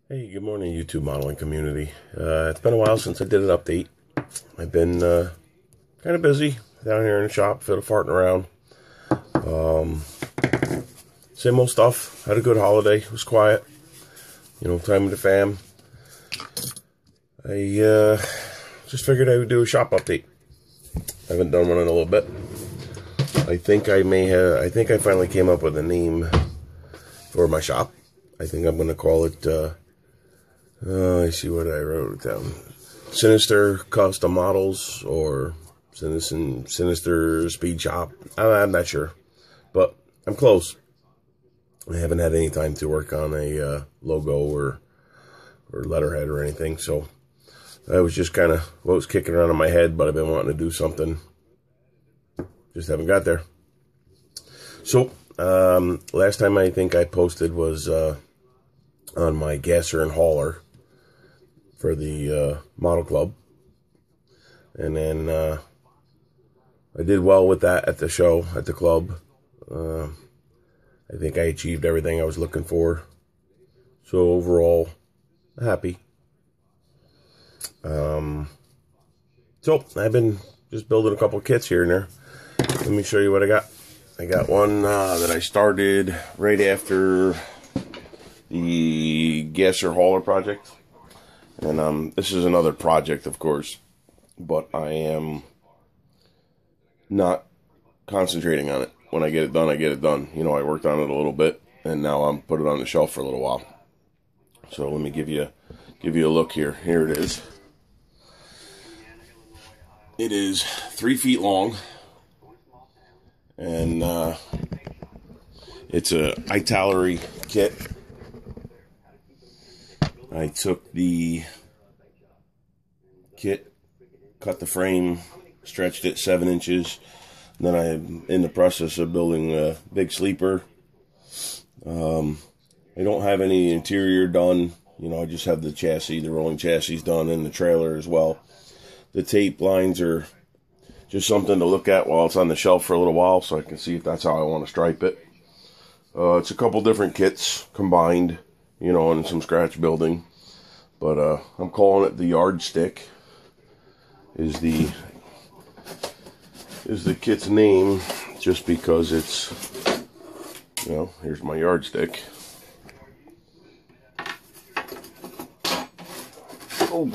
Hey, good morning, YouTube modeling community. It's been a while since I did an update. I've been kind of busy down here in the shop, fiddle farting around. Same old stuff. Had a good holiday. It was quiet. Time with the fam. I just figured I would do a shop update. I haven't done one in a little bit. I think I finally came up with a name for my shop. I think I'm going to call it, I see what I wrote down. Sinister Custom Models or Sinister Speed Shop. I'm not sure, but I'm close. I haven't had any time to work on a logo or letterhead or anything, so that was just kind of what was kicking around in my head, but I've been wanting to do something. Just haven't got there. So, last time I think I posted was on my gasser and hauler for the model club. And then I did well with that at the show, at the club. I think I achieved everything I was looking for. So overall, happy. So I've been just building a couple kits here and there. Let me show you what I got. I got one that I started right after the gasser hauler project. And this is another project, of course, but I am not concentrating on it. When I get it done, I get it done. I worked on it a little bit, and now I'm put it on the shelf for a little while. So let me give you a look here. Here it is. It is 3 feet long, and it's a itinerary kit. I took the kit, cut the frame, stretched it 7 inches. And then I'm in the process of building a big sleeper. I don't have any interior done. I just have the chassis, the rolling chassis done, and the trailer as well. The tape lines are just something to look at while it's on the shelf for a little while, so I can see if that's how I want to stripe it. It's a couple different kits combined, and some scratch building. But I'm calling it the yardstick. Is the kit's name, just because it's, here's my yardstick. Oh,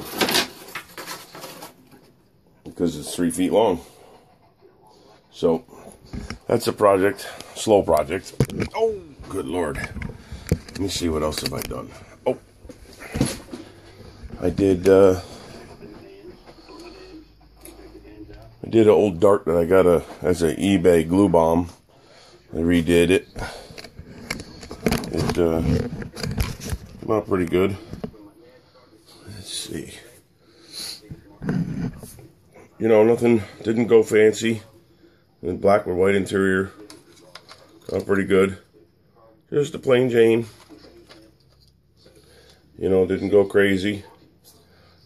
because it's 3 feet long. So that's a project, slow project. Oh, good Lord. Let me see, what else have I done? Oh, I did an old dart that I got as an eBay glue bomb. I redid it. It came out pretty good. Let's see. Nothing, didn't go fancy. And black with white interior. Got pretty good. Just a plain Jane. Didn't go crazy.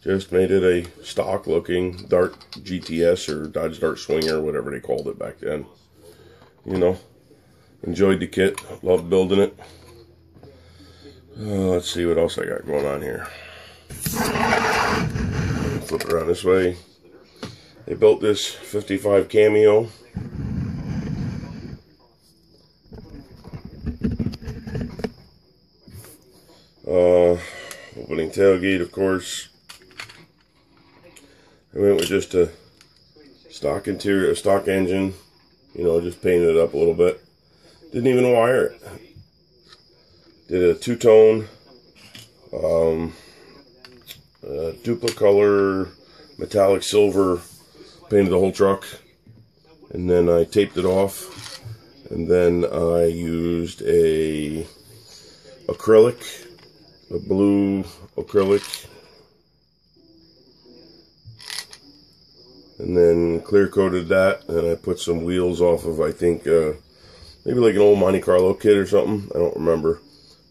Just made it a stock looking Dart GTS or Dodge Dart Swinger, whatever they called it back then. Enjoyed the kit, loved building it. Let's see what else I got going on here. Flip it around this way. They built this 55 Cameo. Opening tailgate, of course. I went with just a stock interior, a stock engine, just painted it up a little bit. Didn't even wire it. Did a two-tone, duplicolor, metallic silver, painted the whole truck, and then I taped it off, and then I used a blue acrylic, and then clear coated that, and I put some wheels off of, I think, maybe like an old Monte Carlo kit or something, I don't remember.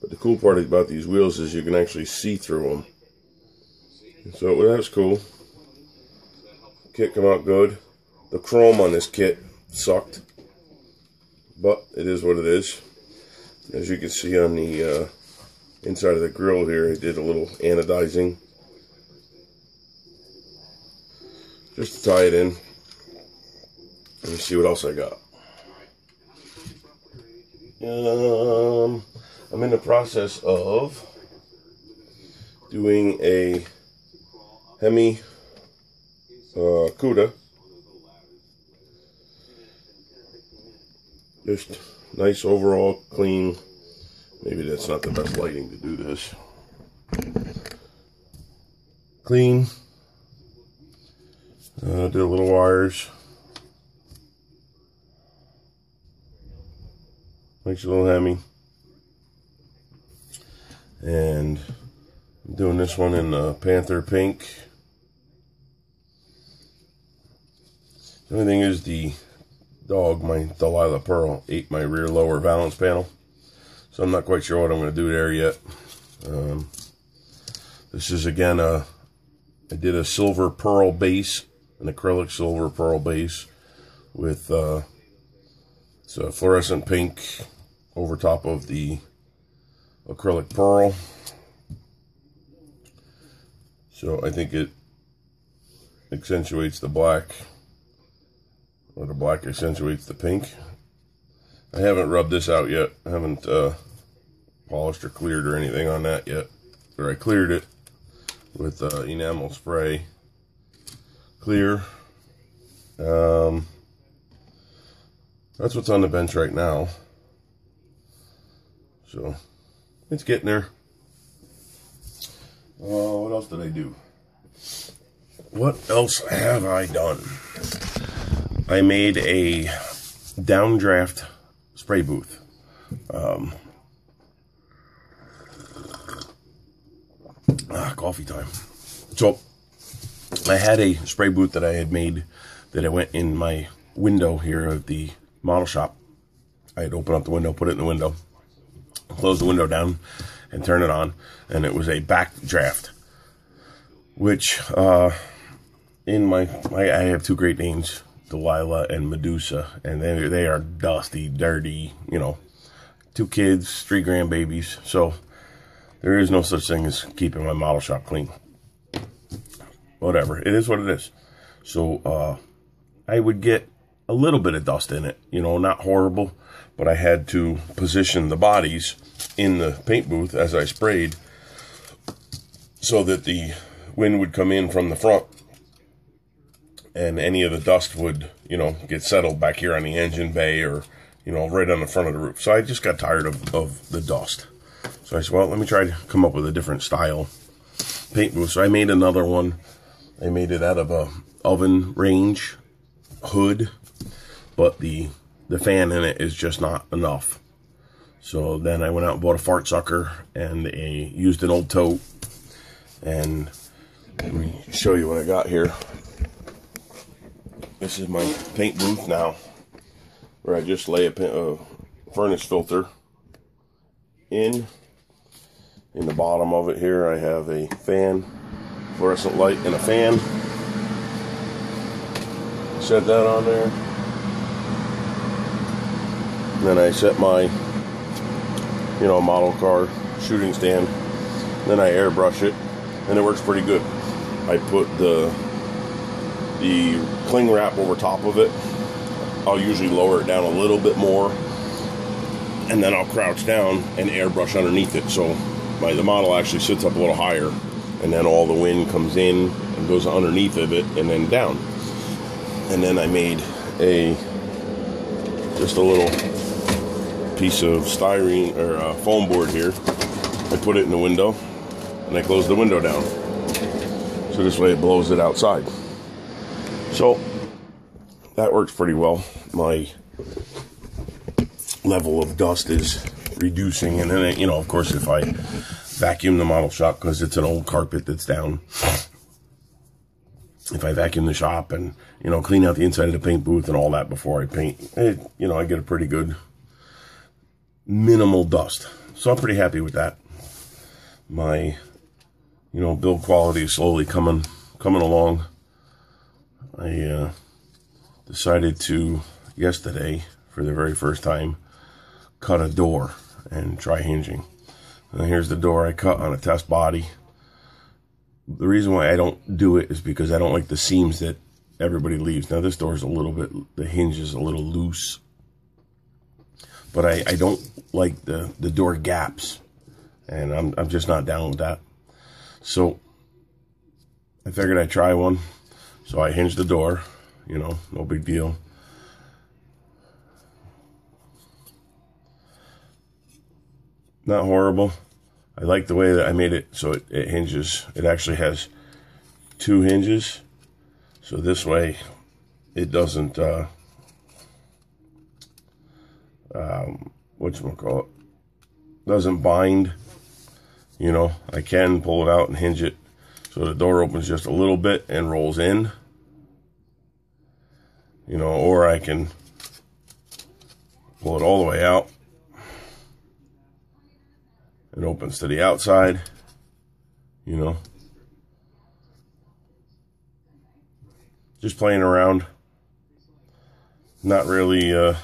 But the cool part about these wheels is you can actually see through them. So that's cool. Kit come out good. The chrome on this kit sucked, but it is what it is. As you can see on the inside of the grill here, I did a little anodizing. Just to tie it in. Let me see what else I got. I'm in the process of doing a Hemi Cuda. Just nice overall clean. Maybe that's not the best lighting to do this. Clean. Did a little wires. Nice little Hemi. And I'm doing this one in Panther Pink. The only thing is the dog, my Delilah Pearl, ate my rear lower valance panel. So I'm not quite sure what I'm going to do there yet. This is again I did a silver pearl base, an acrylic silver pearl base with it's a fluorescent pink over top of the acrylic pearl. So I think it accentuates the black, or the black accentuates the pink. I haven't rubbed this out yet. I haven't polished or cleared or anything on that yet. But I cleared it with enamel spray. Clear. That's what's on the bench right now. So it's getting there. What else did I do? What else have I done? I made a downdraft spray booth. Coffee time. So I had a spray booth that I had made that I went in my window here of the model shop. I had opened up the window, put it in the window, close the window down, and turn it on, and it was a backdraft, which in my I have two Great Danes, Delilah and Medusa, and they are dusty, dirty, you know, 2 kids, 3 grandbabies, so there is no such thing as keeping my model shop clean. Whatever, it is what it is. So I would get a little bit of dust in it, you know, not horrible, but I had to position the bodies in the paint booth as I sprayed so that the wind would come in from the front and any of the dust would, you know, get settled back here on the engine bay or, you know, right on the front of the roof. So I just got tired of the dust. So I said, well, let me try to come up with a different style paint booth. So I made another one. I made it out of a oven range hood, but the fan in it is just not enough. So then I went out and bought a fart sucker and used an old tote. And let me show you what I got here. This is my paint booth now, where I just lay a furnace filter in the bottom of it here. I have a fan, fluorescent light, and a fan. Set that on there. And then I set my, you know, model car shooting stand. Then I airbrush it, and it works pretty good. I put the cling wrap over top of it. I'll usually lower it down a little bit more, and then I'll crouch down and airbrush underneath it. So the model actually sits up a little higher, and then all the wind comes in and goes underneath of it and then down. And then I made just a little piece of styrene or foam board here. I put it in the window and I close the window down. So this way it blows it outside. So that works pretty well. My level of dust is reducing, and then, you know, of course, if I vacuum the model shop, because it's an old carpet that's down, if I vacuum the shop and, you know, clean out the inside of the paint booth and all that before I paint, you know, I get a pretty good minimal dust. So I'm pretty happy with that. My, you know, build quality is slowly coming along. I decided to, yesterday, for the very first time, cut a door and try hinging. And here's the door I cut on a test body. The reason why I don't do it is because I don't like the seams that everybody leaves. Now this door is a little bit, the hinge is a little loose. But I don't like the door gaps. And I'm just not down with that. So I figured I'd try one. So I hinged the door, you know, no big deal. Not horrible. I like the way that I made it so it hinges. It actually has 2 hinges. So this way it doesn't, whatchamacallit, doesn't bind. You know, I can pull it out and hinge it so the door opens just a little bit and rolls in. You know, or I can pull it all the way out. It opens to the outside, you know. Just playing around. Not really, I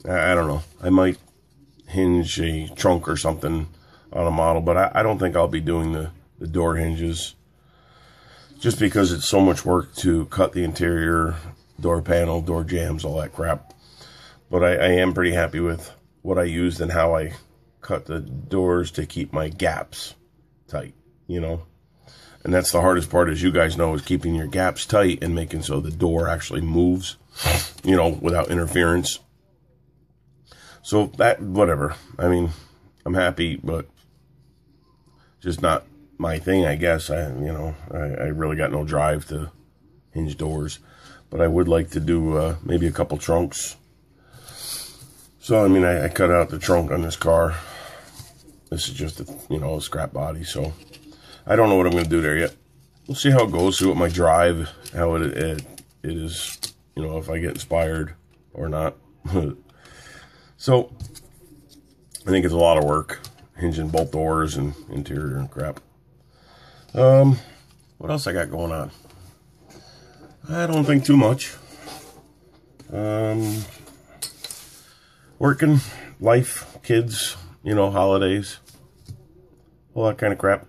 don't know. I might hinge a trunk or something on a model, but I don't think I'll be doing the door hinges. Just because it's so much work to cut the interior, door panel, door jambs, all that crap. But I am pretty happy with what I used and how I cut the doors to keep my gaps tight, you know. And that's the hardest part, as you guys know, is keeping your gaps tight and making so the door actually moves, you know, without interference. So that, whatever. I mean, I'm happy, but just not my thing, I guess. I really got no drive to hinge doors. But I would like to do maybe a couple trunks. So, I mean, I cut out the trunk on this car. This is just, a scrap body. So, I don't know what I'm going to do there yet. We'll see how it goes. See what my drive, how it is, if I get inspired or not. So, I think it's a lot of work. Hinging both doors and interior and crap. What else I got going on? I don't think too much. Working, life, kids, holidays, all that kind of crap.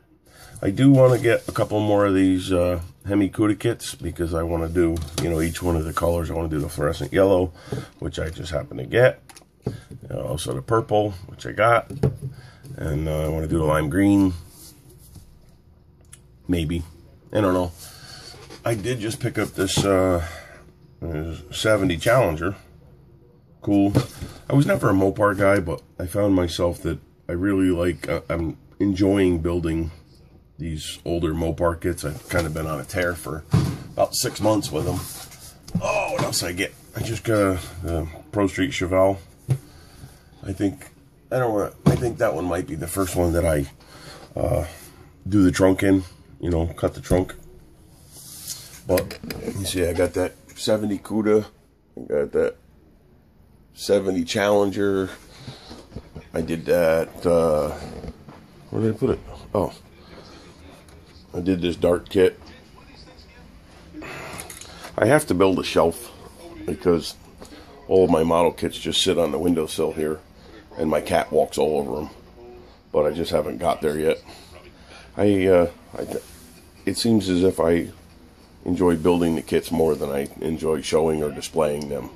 I do want to get a couple more of these Hemi Cuda kits because I want to do, each one of the colors. I want to do the fluorescent yellow, which I just happen to get. Also the purple, which I got. And I want to do the lime green. Maybe. I don't know. I did just pick up this 70 Challenger. Cool. I was never a Mopar guy, but I found myself that I really like, I'm enjoying building these older Mopar kits. I've kind of been on a tear for about 6 months with them. Oh, what else I get? I just got a Pro Street Chevelle. I think that one might be the first one that I do the trunk in, cut the trunk. But you see, I got that 70 Cuda, I got that 70 Challenger. I did that, where did I put it? Oh, I did this Dart kit. I have to build a shelf because all of my model kits just sit on the windowsill here, and my cat walks all over them. But I just haven't got there yet. It seems as if I enjoy building the kits more than I enjoy showing or displaying them.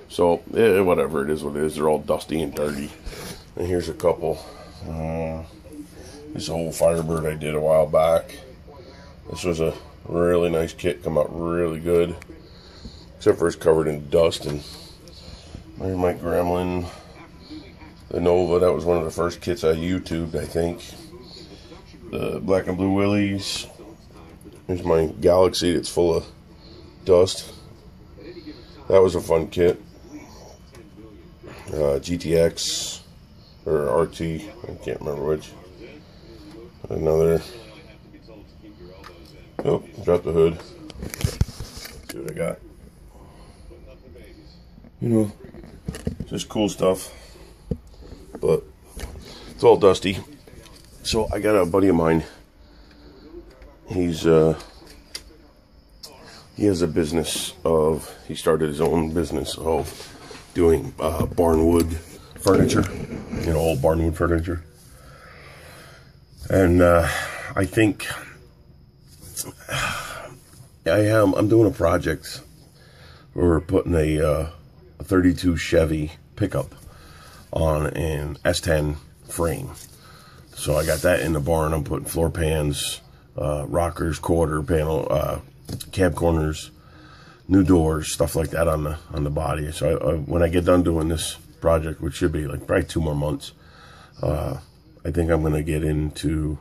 So, whatever, it is what it is. They're all dusty and dirty. And here's a couple. This old Firebird I did a while back. This was a really nice kit, come out really good. Except for it's covered in dust. And there's my Gremlin. The Nova, that was one of the first kits I YouTubed, I think. The Black and Blue Willies. Here's my Galaxy that's full of dust. That was a fun kit. GTX or RT, I can't remember which. Another. Oh, dropped the hood. See what I got. Just cool stuff. But it's all dusty. So I got a buddy of mine. He has a business he started his own business of doing barnwood furniture, old barnwood furniture. And I think I'm doing a project where we're putting a 32 Chevy pickup on an S10 frame. So I got that in the barn. I'm putting floor pans, rockers, quarter panel, cab corners, new doors, stuff like that on the body. So when I get done doing this project, which should be like probably 2 more months, I think I'm going to get into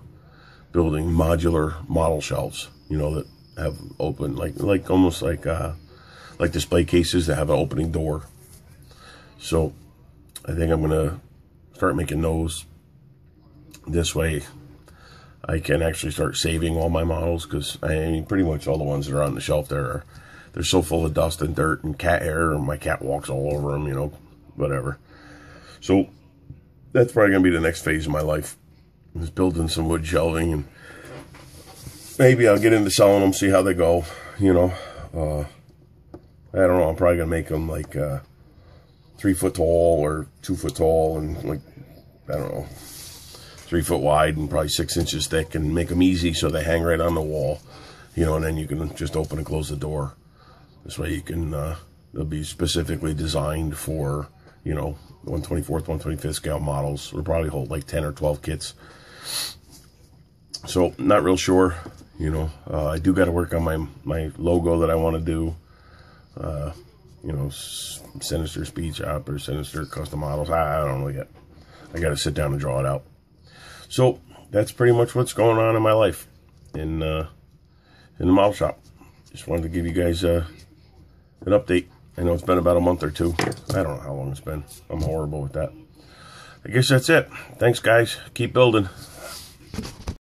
building modular model shelves, you know, that have open, like almost like display cases that have an opening door. So I think I'm going to start making those. This way I can actually start saving all my models, because I mean, pretty much all the ones that are on the shelf there they're so full of dust and dirt and cat hair, and my cat walks all over them, you know, whatever. So that's probably going to be the next phase of my life, is building some wood shelving, and maybe I'll get into selling them, see how they go, you know. I don't know, I'm probably going to make them like 3 foot tall or 2 foot tall, and like, I don't know, 3 foot wide and probably 6 inches thick, and make them easy so they hang right on the wall, you know, and then you can just open and close the door. This way you can, they'll be specifically designed for, you know, 1/24th, 1/25th scale models. We'll probably hold like 10 or 12 kits. So, not real sure, you know. I do got to work on my logo that I want to do. You know, Sinister Speed Shop or Sinister Custom Models. I don't know yet. I got to sit down and draw it out. So, that's pretty much what's going on in my life in the model shop. Just wanted to give you guys an update. I know it's been about a month or two. I don't know how long it's been. I'm horrible with that. I guess that's it. Thanks, guys. Keep building.